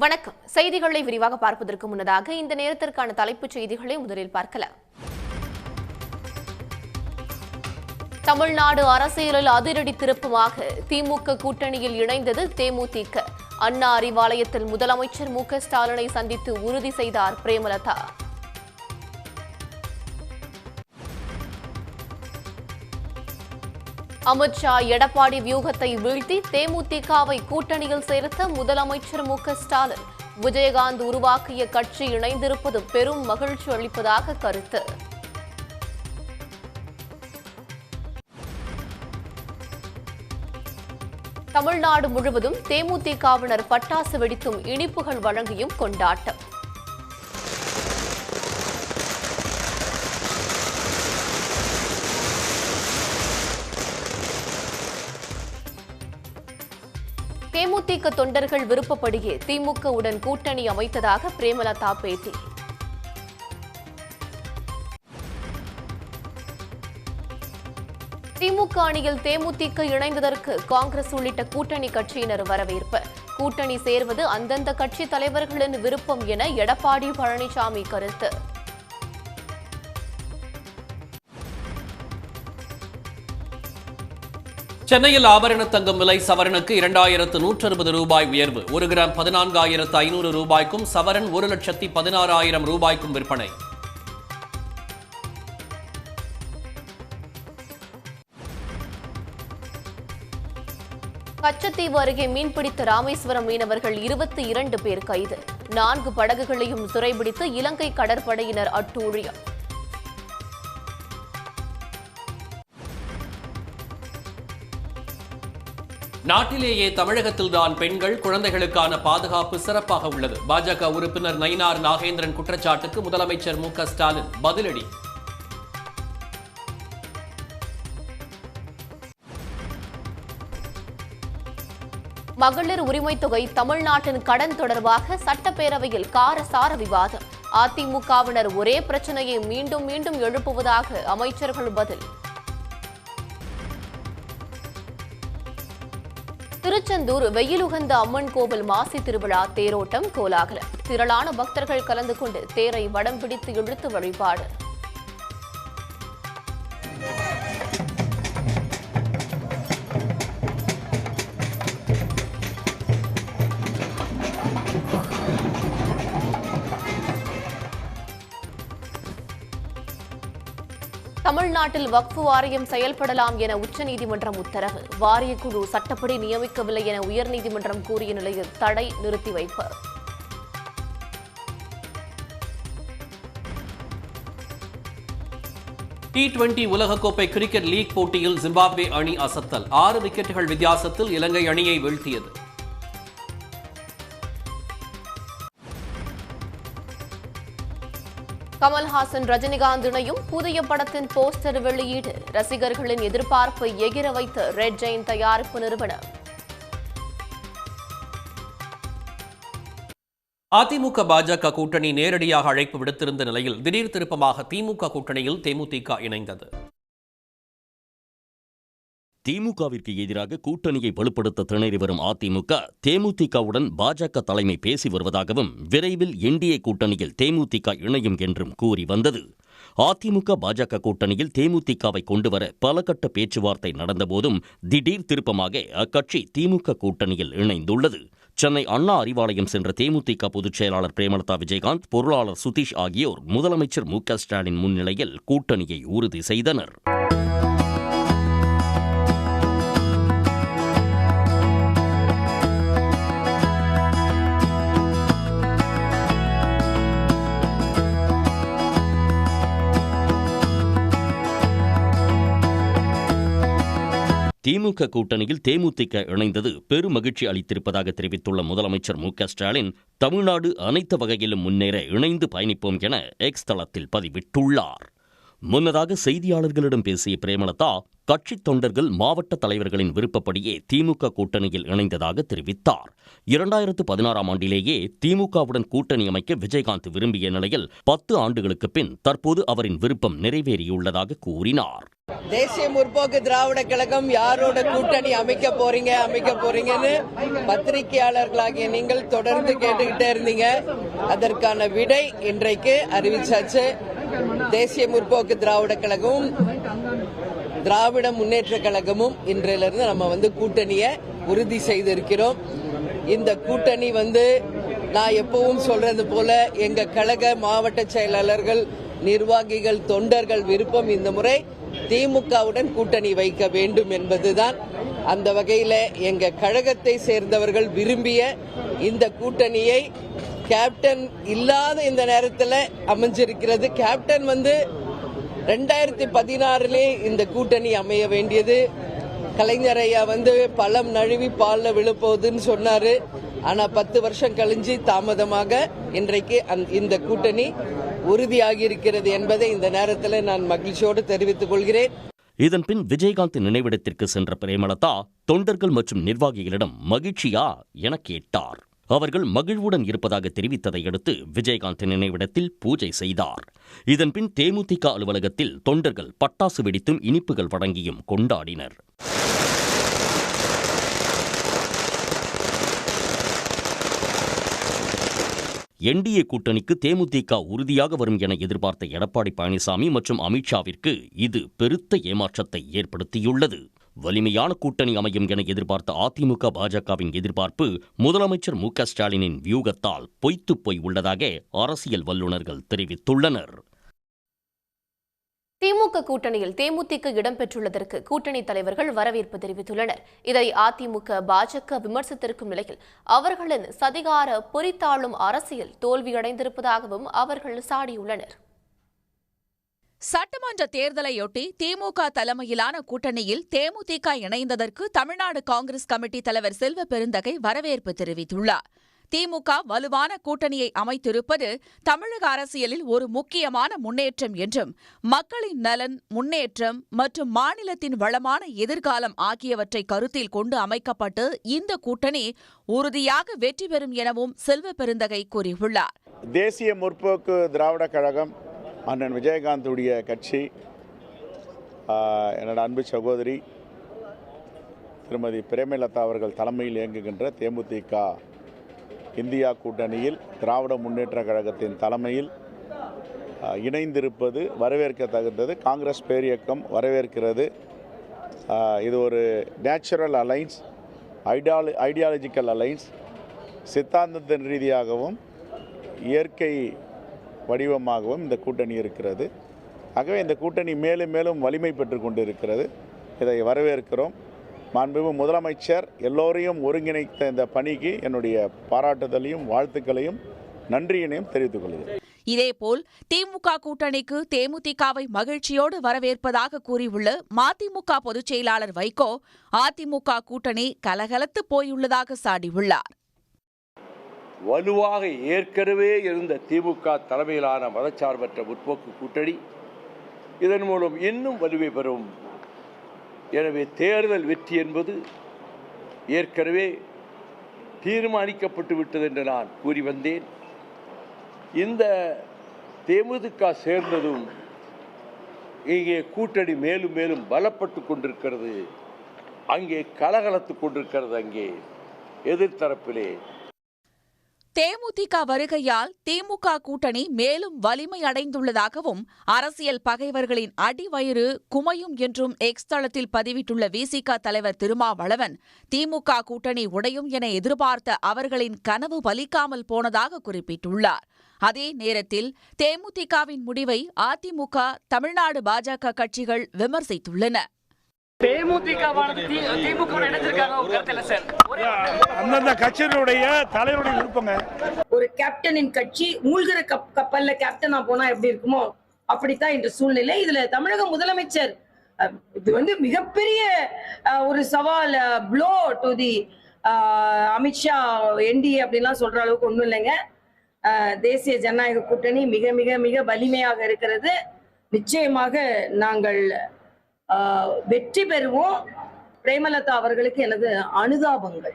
வணக்கம். செய்திகளை விரிவாக பார்ப்பதற்கு முன்னதாக இந்த நேரத்திற்கான தலைப்புச் செய்திகளை முதலில் பார்க்கலாம். தமிழ்நாடு அரசியலில் அதிரடி திருப்பமாக திமுக கூட்டணியில் இணைந்தது தேமுதிக. அண்ணா அறிவாலயத்தில் முதலமைச்சர் மு.க.ஸ்டாலினை சந்தித்து உறுதி செய்தார் பிரேமலதா. அமித்ஷா எடப்பாடி வியூகத்தை வீழ்த்தி தேமுதிகவை கூட்டணியில் சேர்த்த முதலமைச்சர் மு.க.ஸ்டாலின். விஜயகாந்த் உருவாக்கிய கட்சி இணைந்திருப்பது பெரும் மகிழ்ச்சி அளிப்பதாக கருத்து. தமிழ்நாடு முழுவதும் தேமுதிகவினர் பட்டாசு வெடித்தும் இனிப்புகள் வழங்கியும் கொண்டாட்டம். தேமுதிக தொண்டர்கள் விருப்பப்படியே திமுகவுடன் கூட்டணி அமைத்ததாக பிரேமலதா பேட்டி. திமுக அணியில் தேமுதிக இணைந்ததற்கு காங்கிரஸ் உள்ளிட்ட கூட்டணி கட்சியினர் வரவேற்பு. கூட்டணி சேர்வது அந்தந்த கட்சி தலைவர்களின் விருப்பம் என எடப்பாடி பழனிசாமி கருத்து. சென்னையில் ஆபரண தங்கம் விலை சவரனுக்கு 2160 ரூபாய் உயர்வு. 1 கிராம் 14,500 ரூபாய்க்கும் சவரன் 1,16,000 ரூபாய்க்கும் விற்பனை. கச்சத்தீவு அருகே மீன்பிடித்த ராமேஸ்வரம் மீனவர்கள் 22 பேர் கைது. 4 படகுகளையும் சிறைபிடித்து இலங்கை கடற்படையினர் அட்டூழியம். நாட்டிலேயே தமிழகத்தில்தான் பெண்கள் குழந்தைகளுக்கான பாதுகாப்பு சிறப்பாக உள்ளது. பாஜக உறுப்பினர் நயினார் நாகேந்திரன் குற்றச்சாட்டுக்கு முதலமைச்சர் மு.க.ஸ்டாலின் பதிலடி. மகளிர் உரிமைத் தொகை தமிழ்நாட்டின் கடன் தொடர்பாக சட்டப்பேரவையில் காரசார விவாதம். அதிமுகவினர் ஒரே பிரச்சனையை மீண்டும் மீண்டும் எழுப்புவதாக அமைச்சர்கள் பதில். திருச்செந்தூர் வெயிலுகந்த அம்மன் கோவில் மாசி திருவிழா தேரோட்டம் கோலாகலம். திரளான பக்தர்கள் கலந்து கொண்டு தேரை வடம் பிடித்து இழுத்து வழிபாடு. தமிழ்நாட்டில் வக்ஃபு வாரியம் செயல்படலாம் என உச்சநீதிமன்றம் உத்தரவு. வாரியக்குழு சட்டப்படி நியமிக்கவில்லை என உயர்நீதிமன்றம் கூறிய நிலையில் தடை நிறுத்தி வைப்பு. T20 உலகக்கோப்பை கிரிக்கெட் லீக் போட்டியில் ஜிம்பாப்வே அணி அசத்தல். 6 விக்கெட்டுகள் வித்தியாசத்தில் இலங்கை அணியை வீழ்த்தியது. கமல்ஹாசன் ரஜினிகாந்த் இணையும் புதிய படத்தின் போஸ்டர் வெளியீடு. ரசிகர்களின் எதிர்பார்ப்பை எகிர வைத்த ரெட் ஜெயின் தயாரிப்பு நிறுவனம். அதிமுக பாஜக கூட்டணி நேரடியாக அழைப்பு விடுத்திருந்த நிலையில் திடீர் திருப்பமாக திமுக கூட்டணியில் தேமுதிக இணைந்தது. திமுகவிற்கு எதிராக கூட்டணியை வலுப்படுத்த திணறி வரும் அதிமுக தேமுதிகவுடன் பாஜக தலைமை பேசி வருவதாகவும் விரைவில் என்டிஏ கூட்டணியில் தேமுதிக இணையும் என்றும் கூறி வந்தது. அதிமுக பாஜக கூட்டணியில் தேமுதிகவை கொண்டுவர பல கட்ட பேச்சுவார்த்தை நடந்தபோதும் திடீர் திருப்பமாக அக்கட்சி திமுக கூட்டணியில் இணைந்துள்ளது. சென்னை அண்ணா அறிவாலயம் சென்ற தேமுதிக பொதுச் செயலாளர் பிரேமலதா, விஜயகாந்த், பொருளாளர் சுதீஷ் ஆகியோர் முதலமைச்சர் மு.க.ஸ்டாலின் முன்னிலையில் கூட்டணியை உறுதி செய்தனர். திமுக கூட்டணியில் தேமுதிக இணைந்தது பெரும் மகிழ்ச்சி அளித்திருப்பதாக தெரிவித்துள்ள முதலமைச்சர் மு.க.ஸ்டாலின், தமிழ்நாடு அனைத்து வகையிலும் முன்னேற இணைந்து பயணிப்போம் என எக்ஸ் தளத்தில் பதிவிட்டுள்ளார். முன்னதாக செய்தியாளர்களிடம் பேசிய பிரேமலதா, கட்சித் தொண்டர்கள் மாவட்ட தலைவர்களின் விருப்பப்படியே திமுக கூட்டணியில் இணைந்ததாக தெரிவித்தார். 2016ஆம் ஆண்டிலேயே திமுகவுடன் கூட்டணி அமைக்க விஜயகாந்த் விரும்பிய நிலையில் 10 ஆண்டுகளுக்கு பின் தற்போது அவரின் விருப்பம் நிறைவேறியுள்ளதாக கூறினார். தேசிய முற்போக்கு திராவிட கழகம் யாரோட கூட்டணி அமைக்க போறீங்கன்னு பத்திரிகையாளர்களாகிய நீங்கள் தொடர்ந்து கேட்டுக்கிட்டே இருந்தீங்க. அதற்கான விடை இன்றைக்கு அறிவிச்சாச்சு. தேசிய முற்போக்கு திராவிட கழகமும் திராவிட முன்னேற்ற கழகமும் இன்றிலிருந்து நம்ம கூட்டணியை உறுதி செய்திருக்கிறோம். இந்த கூட்டணி நான் எப்பவும் சொல்றது போல எங்க கழக மாவட்ட செயலாளர்கள், நிர்வாகிகள், தொண்டர்கள் விருப்பம் இந்த முறை திமுகவுடன் கூட்டணி வைக்க வேண்டும் என்பதுதான். அந்த வகையில எங்க கழகத்தை சேர்ந்தவர்கள் விரும்பிய இந்த கூட்டணியை கேப்டன் இல்லாத இந்த நேரத்தில் அமைஞ்சிருக்கிறது. கேப்டன் 2016 இந்த கூட்டணி அமைய வேண்டியது. கலைஞர் ஐயா பழம் நழுவி பால்ல விழுப்போகுதுன்னு சொன்னாரு. ஆனா 10 வருஷம் கழிஞ்சு தாமதமாக இன்றைக்கு இந்த கூட்டணி உறுதியாகி இருக்கிறது என்பதை இந்த நேரத்தில் நான் மகிழ்ச்சியோடு தெரிவித்துக் கொள்கிறேன். இதன்பின் விஜயகாந்த் நினைவிடத்திற்கு சென்ற பிரேமலதா தொண்டர்கள் மற்றும் நிர்வாகிகளிடம் மகிழ்ச்சியா என கேட்டார். அவர்கள் மகிழ்வுடன் இருப்பதாக தெரிவித்ததை அடுத்து விஜயகாந்த் நினைவிடத்தில் பூஜை செய்தார். இதன்பின் தேமுதிக அலுவலகத்தில் தொண்டர்கள் பட்டாசு வெடித்தும் இனிப்புகள் வழங்கியும் கொண்டாடினர். என்டிஏ கூட்டணிக்கு தேமுதிக உறுதியாக வரும் என எதிர்பார்த்த எடப்பாடி பழனிசாமி மற்றும் அமித்ஷாவிற்கு இது பெருத்த ஏமாற்றத்தை ஏற்படுத்தியுள்ளது. வலிமையான கூட்டணி அமையும் என எதிர்பார்த்த அதிமுக பாஜகவின் எதிர்பார்ப்பு முதலமைச்சர் மு.க.ஸ்டாலினின் வியூகத்தால் பொய்த்துப் போய் உள்ளதாக அரசியல் வல்லுநர்கள் தெரிவித்துள்ளனர். திமுக கூட்டணியில் தேமுதிக இடம்பெற்றுள்ளதற்கு கூட்டணி தலைவர்கள் வரவேற்பு தெரிவித்துள்ளனர். இதை அதிமுக பாஜக விமர்சித்திருக்கும் நிலையில் அவர்களின் சதிகார பொறித்தாளும் அரசியல் தோல்வியடைந்திருப்பதாகவும் அவர்கள் சாடியுள்ளனர். சட்டமன்ற தேர்தலையொட்டி திமுக தலைமையிலான கூட்டணியில் தேமுதிக இணைந்ததற்கு தமிழ்நாடு காங்கிரஸ் கமிட்டி தலைவர் செல்வ பெருந்தகை வரவேற்பு தெரிவித்துள்ளார். திமுக வலுவான கூட்டணியை அமைத்திருப்பது தமிழக அரசியலில் ஒரு முக்கியமான முன்னேற்றம் என்றும் மக்களின் நலன், முன்னேற்றம் மற்றும் மாநிலத்தின் வளமான எதிர்காலம் ஆகியவற்றை கருத்தில் கொண்டு அமைக்கப்பட்டு இந்த கூட்டணி உறுதியாக வெற்றி பெறும் எனவும் செல்வ பெருந்தகை கூறியுள்ளார். தேசிய முற்போக்கு திராவிட கழகம் அண்ணன் விஜயகாந்துடைய கட்சி, என்னோட அன்பு சகோதரி திருமதி பிரேமலதா அவர்கள் தலைமையில் இயங்குகின்ற தேமுதிக இந்தியா கூட்டணியில் திராவிட முன்னேற்ற கழகத்தின் தலைமையில் இணைந்திருப்பது வரவேற்கத்தகுந்தது. காங்கிரஸ் பேரியக்கம் வரவேற்கிறது. இது ஒரு நேச்சுரல் அலைன்ஸ், ஐடியாலஜிக்கல் அலைன்ஸ், சித்தாந்தத்தின் ரீதியாகவும் இயற்கை வடிவமாகவும் இந்த கூட்டணி இருக்கிறது. ஆகவே இந்த கூட்டணி மேலும் மேலும் வலிமை பெற்று கொண்டு இருக்கிறது. இதை வரவேற்கிறோம். மாண்புமிகு முதலமைச்சர் எல்லோரையும் ஒருங்கிணைத்த இந்த பணிக்கு என்னுடைய பாராட்டுதலையும் வாழ்த்துக்களையும் நன்றியினையும் தெரிவித்துக் கொள்கிறேன். இதேபோல் திமுக கூட்டணிக்கு தேமுதிகவை மகிழ்ச்சியோடு வரவேற்பதாக கூறியுள்ள மதிமுக பொதுச் செயலாளர் வைகோ அதிமுக கூட்டணி கலகலத்து போயுள்ளதாக சாடியுள்ளார். வலுவாக ஏற்கனவே இருந்த திமுக தலைமையிலான மதச்சார்பற்ற முற்போக்கு கூட்டணி இதன் மூலம் இன்னும் வலுவை பெறும். எனவே தேர்தல் வெற்றி என்பது ஏற்கனவே தீர்மானிக்கப்பட்டு விட்டது என்று நான் கூறி வந்தேன். இந்த தேமுதிக சேர்ந்ததும் இங்கே கூட்டணி மேலும் மேலும் பலப்பட்டு கொண்டிருக்கிறது. அங்கே கலகலத்து கொண்டிருக்கிறது. அங்கே எதிர்த்தரப்பிலே தேமுதிக வருகையால் திமுக கூட்டணி மேலும் வலிமை அடைந்துள்ளதாகவும் அரசியல் பகைவர்களின் அடிவயிறு குமையும் என்றும் எக்ஸ் தளத்தில் பதிவிட்டுள்ள விசிக தலைவர் திருமாவளவன் திமுக கூட்டணி உடையும் என எதிர்பார்த்த அவர்களின் கனவு பலிக்காமல் போனதாக குறிப்பிட்டுள்ளார். அதே நேரத்தில் தேமுதிகவின் முடிவை அதிமுக, தமிழ்நாடு பாஜக கட்சிகள் விமர்சித்துள்ளன. அந்தந்த கட்சியினுடைய தலைவருடைய விருப்பங்க. ஒரு கேப்டனின் கட்சி மூழ்கிற கப்பல்ல கேப்டனா போனா எப்படி இருக்குமோ அப்படித்தான் இந்த சூழ்நிலை. இதுல தமிழக முதலமைச்சர் இது மிகப்பெரிய ஒரு சவால், flow to the Amit Shah NDA அப்படின்லாம் சொல்ற அளவுக்கு ஒண்ணும் இல்லைங்க. தேசிய ஜனநாயக கூட்டணி மிக மிக மிக வலிமையாக இருக்கிறது. நிச்சயமாக நாங்கள் வெற்றி பெறுவோம். பிரேமலதா அவர்களுக்கு எனது அனுதாபங்கள்.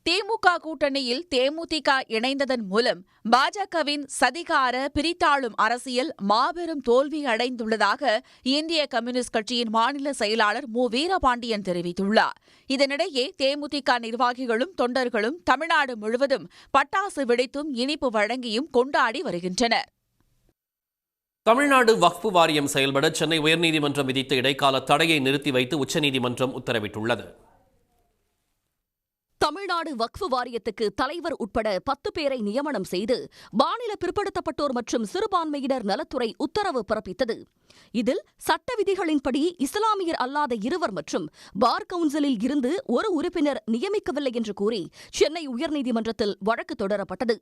திமுக கூட்டணியில் தேமுதிக இணைந்ததன் மூலம் பாஜகவின் சதிகார பிரித்தாளும் அரசியல் மாபெரும் தோல்வி அடைந்துள்ளதாக இந்திய கம்யூனிஸ்ட் கட்சியின் மாநில செயலாளர் மு. வீரபாண்டியன் தெரிவித்துள்ளார். இதனிடையே தேமுதிக நிர்வாகிகளும் தொண்டர்களும் தமிழ்நாடு முழுவதும் பட்டாசு வெடித்தும் இனிப்பு வழங்கியும் கொண்டாடி வருகின்றனர். தமிழ்நாடு வக்ஃபு வாரியம் செயல்பட சென்னை உயர்நீதிமன்றம் விதித்த இடைக்கால தடையை நிறுத்தி வைத்து உச்சநீதிமன்றம் உத்தரவிட்டுள்ளது. தமிழ்நாடு வக்ஃபு வாரியத்துக்கு தலைவர் உட்பட 10 பேரை நியமனம் செய்து மாநில பிற்படுத்தப்பட்டோர் மற்றும் சிறுபான்மையினர் நலத்துறை உத்தரவு பிறப்பித்தது. இதில் சட்ட விதிகளின்படி இஸ்லாமியர் அல்லாத 2 மற்றும் பார் கவுன்சிலில் இருந்து ஒரு உறுப்பினர் நியமிக்கவில்லை என்று கூறி சென்னை உயர்நீதிமன்றத்தில் வழக்கு தொடரப்பட்டது.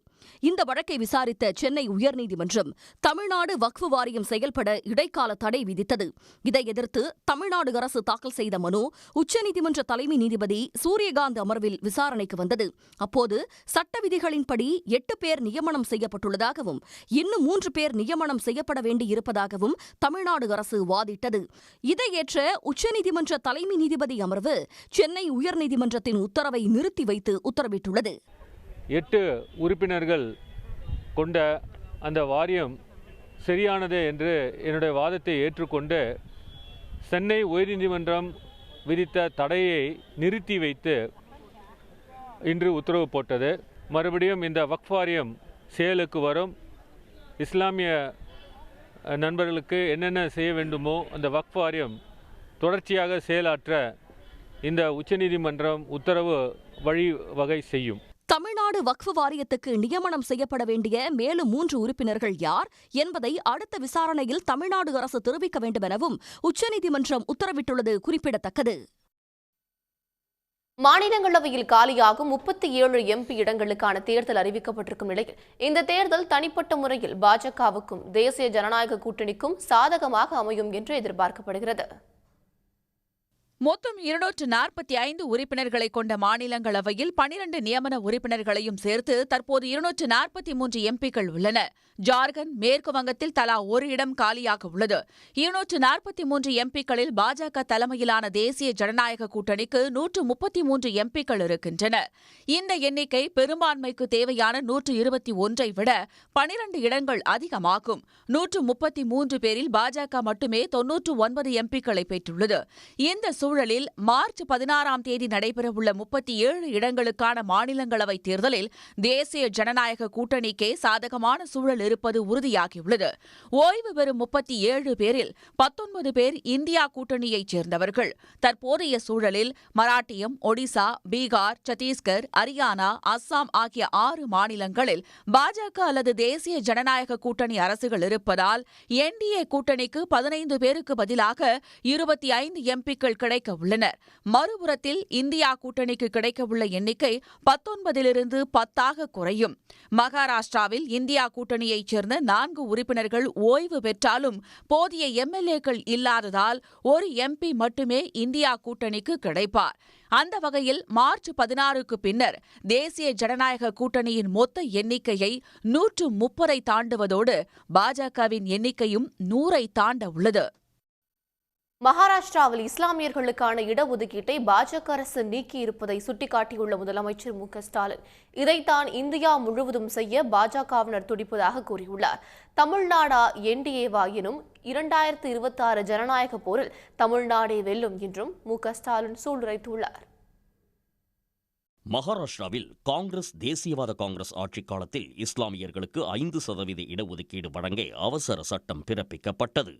இந்த வழக்கை விசாரித்த சென்னை உயர்நீதிமன்றம் தமிழ்நாடு வக்ஃபு வாரியம் செயல்பட இடைக்கால தடை விதித்தது. இதை எதிர்த்து தமிழ்நாடு அரசு தாக்கல் செய்த மனு உச்சநீதிமன்ற தலைமை நீதிபதி சூரியகாந்த் அமர்வில் விசாரணைக்கு வந்தது. அப்போது சட்ட விதிகளின்படி 8 பேர் நியமனம் செய்யப்பட்டுள்ளதாகவும் இன்னும் 3 பேர் நியமனம் செய்யப்பட வேண்டியிருப்பதாகவும் தமிழ்நாடு அரசு வாதிட்டது. இதை ஏற்ற உச்சநீதிமன்ற தலைமை நீதிபதி அமர்வு சென்னை உயர்நீதிமன்றத்தின் உத்தரவை நிறுத்தி வைத்து உத்தரவிட்டுள்ளது. 8 உறுப்பினர்கள் கொண்ட அந்த வாரியம் சரியானது என்று என்னுடைய வாதத்தை ஏற்றுக்கொண்டு சென்னை உயர்நீதிமன்றம் விதித்த தடையை நிறுத்தி வைத்து இன்று உத்தரவு போட்டது. மறுபடியும் இந்த வக்ஃப் வாரியம் செயலுக்கு வரும். இஸ்லாமிய நண்பர்களுக்கு என்னென்ன செய்ய வேண்டுமோ அந்த வக்ஃப் வாரியம் தொடர்ச்சியாக செயலாற்ற இந்த உச்சநீதிமன்றம் உத்தரவு வழிவகை செய்யும். தமிழ்நாடு வக்ஃபு வாரியத்துக்கு நியமனம் செய்யப்பட வேண்டிய மேலும் 3 உறுப்பினர்கள் யார் என்பதை அடுத்த விசாரணையில் தமிழ்நாடு அரசு தெரிவிக்க வேண்டும் எனவும் உச்சநீதிமன்றம் உத்தரவிட்டுள்ளது குறிப்பிடத்தக்கது. மாநிலங்களவையில் காலியாகும் 37 எம்பி இடங்களுக்கான தேர்தல் அறிவிக்கப்பட்டிருக்கும் நிலையில் இந்த தேர்தல் தனிப்பட்ட முறையில் பாஜகவுக்கும் தேசிய ஜனநாயக கூட்டணிக்கும் சாதகமாக அமையும் என்று எதிர்பார்க்கப்படுகிறது. மொத்தம் 245 உறுப்பினர்களை கொண்ட மாநிலங்களவையில் 12 நியமன உறுப்பினர்களையும் சேர்த்து தற்போது 243 எம்பிக்கள் உள்ளன. ஜார்க்கண்ட், மேற்கு வங்கத்தில் தலா ஒரு இடம் காலியாக உள்ளது. 243 எம்பிக்களில் பாஜக தலைமையிலான தேசிய ஜனநாயக கூட்டணிக்கு 133 எம்பிக்கள் இருக்கின்றனர். இந்த எண்ணிக்கை பெரும்பான்மைக்கு தேவையான 121 விட 12 இடங்கள் அதிகமாகும். 133 பேரில் பாஜக மட்டுமே 99 எம்பிக்களை பெற்றுள்ளது. இந்த சூழலில் மார்ச் 16ஆம் தேதி நடைபெறவுள்ள 37 இடங்களுக்கான மாநிலங்களவை தேர்தலில் தேசிய ஜனநாயக கூட்டணிக்கே சாதகமான சூழல் இருப்பது உறுதியாகியுள்ளது. ஓய்வு பெறும் 37 பேரில் 19 பேர் இந்தியா கூட்டணியைச் சேர்ந்தவர்கள். தற்போதைய சூழலில் மராட்டியம், ஒடிசா, பீகார், சத்தீஸ்கர், ஹரியானா, அஸ்ஸாம் ஆகிய 6 மாநிலங்களில் பாஜக அல்லது தேசிய ஜனநாயக கூட்டணி அரசுகள் இருப்பதால் என்டிஏ கூட்டணிக்கு 15 பேருக்கு பதிலாக 25 எம்பிக்கள் கிடைக்க உள்ளனர். மறுபுறத்தில் இந்தியா கூட்டணிக்கு கிடைக்கவுள்ள எண்ணிக்கை 19 10 குறையும். மகாராஷ்டிராவில் இந்தியா கூட்டணியைச் சேர்ந்த 4 உறுப்பினர்கள் ஓய்வு பெற்றாலும் போதிய எம்எல்ஏக்கள் இல்லாததால் ஒரு எம்பி மட்டுமே இந்தியா கூட்டணிக்கு கிடைப்பார். அந்த வகையில் மார்ச் 16க்கு பின்னர் தேசிய ஜனநாயக கூட்டணியின் மொத்த எண்ணிக்கையை 130 தாண்டுவதோடு பாஜகவின் எண்ணிக்கையும் 100 தாண்ட உள்ளது. மகாராஷ்டிராவில் இஸ்லாமியர்களுக்கான இடஒதுக்கீட்டை பாஜக அரசு நீக்கியிருப்பதை சுட்டிக்காட்டியுள்ள முதலமைச்சர் மு க ஸ்டாலின் இதைத்தான் இந்தியா முழுவதும் செய்ய பாஜகவினர் துடிப்பதாக கூறியுள்ளார். தமிழ்நாடா என்டிஏவா எனும் 2026 ஜனநாயக போரில் தமிழ்நாடே வெல்லும் என்றும் மு க ஸ்டாலின் சூளுரைத்துள்ளார். மகாராஷ்டிராவில் காங்கிரஸ் தேசியவாத காங்கிரஸ் ஆட்சிக் காலத்தில் இஸ்லாமியர்களுக்கு 5% இடஒதுக்கீடு வழங்க அவசர சட்டம் பிறப்பிக்கப்பட்டது.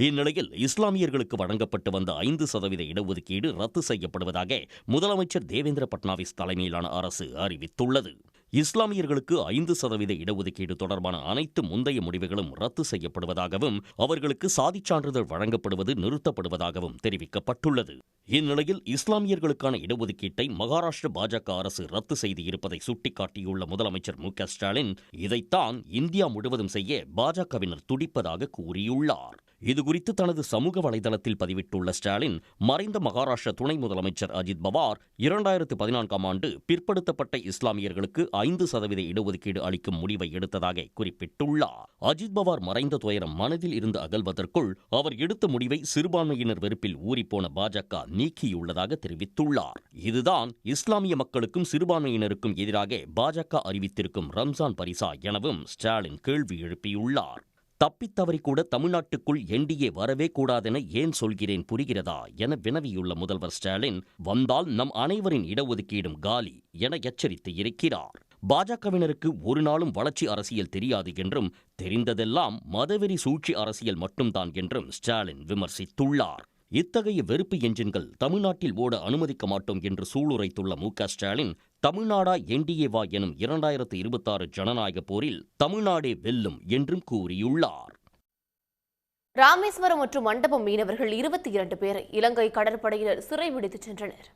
இந்நிலையில் இஸ்லாமியர்களுக்கு வழங்கப்பட்டு வந்த 5% இடஒதுக்கீடு ரத்து செய்யப்படுவதாக முதலமைச்சர் தேவேந்திர பட்னாவிஸ் தலைமையிலான அரசு அறிவித்துள்ளது. இஸ்லாமியர்களுக்கு 5% இடஒதுக்கீடு தொடர்பான அனைத்து முந்தைய முடிவுகளும் ரத்து செய்யப்படுவதாகவும் அவர்களுக்கு சாதிச் சான்றிதழ் வழங்கப்படுவது நிறுத்தப்படுவதாகவும் தெரிவிக்கப்பட்டுள்ளது. இந்நிலையில் இஸ்லாமியர்களுக்கான இடஒதுக்கீட்டை மகாராஷ்டிர பாஜக அரசு ரத்து செய்து இருப்பதை சுட்டிக்காட்டியுள்ள முதலமைச்சர் மு க ஸ்டாலின் இதைத்தான் இந்தியா முழுவதும் செய்ய பாஜகவினர் துடிப்பதாக கூறியுள்ளார். இதுகுறித்து தனது சமூக வலைதளத்தில் பதிவிட்டுள்ள ஸ்டாலின், மறைந்த மகாராஷ்டிர துணை முதலமைச்சர் அஜித் பவார் 2014ஆம் ஆண்டு பிற்படுத்தப்பட்ட இஸ்லாமியர்களுக்கு 5% இடஒதுக்கீடு அளிக்கும் முடிவை எடுத்ததாக குறிப்பிட்டுள்ளார். அஜித் பவார் மறைந்த துயரம் மனதில் இருந்து அகல்வதற்குள் அவர் எடுத்த முடிவை சிறுபான்மையினர் வெறுப்பில் ஊறிப்போன பாஜக நீக்கியுள்ளதாக தெரிவித்துள்ளார். இதுதான் இஸ்லாமிய மக்களுக்கும் சிறுபான்மையினருக்கும் எதிராக பாஜக அறிவித்திருக்கும் ரம்ஜான் பரிசா எனவும் ஸ்டாலின் கேள்வி எழுப்பியுள்ளார். தப்பித்தவறி கூட தமிழ்நாட்டுக்குள் என்டிஏ வரவே கூடாதென ஏன் சொல்கிறேன் புரிகிறதா என வினவியுள்ள முதல்வர் ஸ்டாலின், வந்தால் நம் அனைவரின் இடஒதுக்கீடும் காலி என எச்சரித்து இருக்கிறார். பாஜகவினருக்கு ஒரு நாளும் வளர்ச்சி அரசியல் தெரியாது என்றும், தெரிந்ததெல்லாம் மதவெறி சூழ்ச்சி அரசியல் மட்டும்தான் என்றும் ஸ்டாலின் விமர்சித்துள்ளார். இத்தகைய வெறுப்பு என்ஜின்கள் தமிழ்நாட்டில் ஓட அனுமதிக்க மாட்டோம் என்று சூளுரைத்துள்ள மு.க. ஸ்டாலின், தமிழ்நாடா என்டிஏவா எனும் 2026 ஜனநாயக போரில் தமிழ்நாடே வெல்லும் என்றும் கூறியுள்ளார். ராமேஸ்வரம் மற்றும் மண்டபம் மீனவர்கள் 22 பேரை இலங்கை கடற்படையினர் சிறைபிடித்துச் சென்றனர்.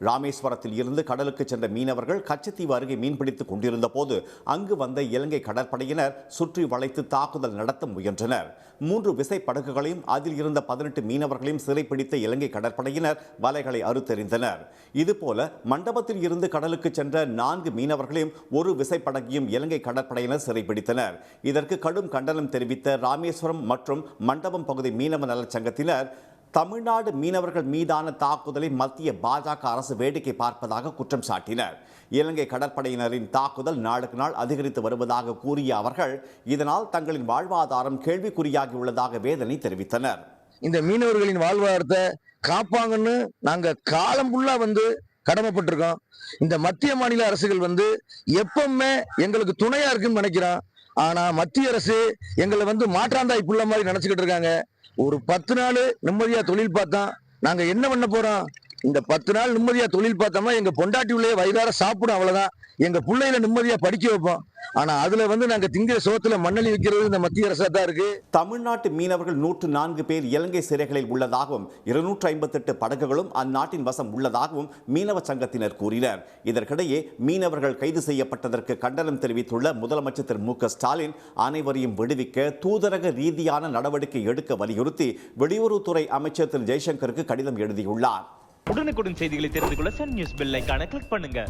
ராமேஸ்வரத்தில் இருந்து கடலுக்கு சென்ற மீனவர்கள் கச்சத்தீவு அருகே மீன்பிடித்துக் கொண்டிருந்த போது அங்கு வந்த இலங்கை கடற்படையினர் சுற்றி வளைத்து தாக்குதல் நடத்த முயன்றனர். 3 விசைப்படகுகளையும் அதில் இருந்த 18 மீனவர்களையும் சிறைப்பிடித்த இலங்கை கடற்படையினர் வலைகளை அறுத்தெறிந்தனர். இதுபோல மண்டபத்தில் இருந்து கடலுக்கு சென்ற 4 மீனவர்களையும் 1 விசைப்படகையும் இலங்கை கடற்படையினர் சிறைப்பிடித்தனர். இதற்கு கடும் கண்டனம் தெரிவித்த ராமேஸ்வரம் மற்றும் மண்டபம் பகுதி மீனவ நலச்சங்கத்தினர், தமிழ்நாடு மீனவர்கள் மீதான தாக்குதலை மத்திய பாஜக அரசு வேடிக்கை பார்ப்பதாக குற்றம் சாட்டினர். இலங்கை கடற்படையினரின் தாக்குதல் நாளுக்கு நாள் அதிகரித்து வருவதாக கூறிய அவர்கள், இதனால் தங்களின் வாழ்வாதாரம் கேள்விக்குறியாகியுள்ளதாக வேதனை தெரிவித்தனர். இந்த மீனவர்களின் வாழ்வாதாரத்தை காப்பாங்கன்னு நாங்க காலம் ஃபுல்லா கடமைப்பட்டிருக்கோம். இந்த மத்திய மாநில அரசுகள் எப்பவுமே எங்களுக்கு துணையா இருக்குன்னு நினைக்கிறோம். ஆனா மத்திய அரசு எங்களை மாற்றாந்தாய் புள்ள மாதிரி நினைச்சுக்கிட்டு இருக்காங்க. ஒரு 10 நாள் நிம்மதியா தொழில் பார்த்தா நாங்க என்ன பண்ண போறோம்? இந்த 10 நாள் நிம்மதியா தொழில் பார்த்தோம்னா எங்க பொண்டாட்டி உள்ளே வயிறார சாப்பிடும், அவ்வளவுதான். எங்க பிள்ளைகளை நிம்மதியா படிக்க வைப்போம். ஆனா அதுல நாங்க திங்கிற சோத்துல மண்ணலி வைக்கிறது இந்த மத்திய அரசா தான் இருக்கு. தமிழ்நாட்டு மீனவர்கள் 104 பேர் இலங்கை சிறைகளில் உள்ளதாகவும் 258 படகுகளும் அந்நாட்டின் வசம் உள்ளதாகவும் மீனவ சங்கத்தினர் கூறினர். இதற்கிடையே மீனவர்கள் கைது செய்யப்பட்டதற்கு கண்டனம் தெரிவித்துள்ள முதலமைச்சர் திரு மு.க. ஸ்டாலின், அனைவரையும் விடுவிக்க தூதரக ரீதியான நடவடிக்கை எடுக்க வலியுறுத்தி வெளியுறவுத்துறை அமைச்சர் திரு ஜெய்சங்கருக்கு கடிதம் எழுதியுள்ளார். உடனுக்குடன் செய்திகளை தெரிந்து கொள்ள சன் நியூஸ் பெல் ஐகானை கிளிக் பண்ணுங்க.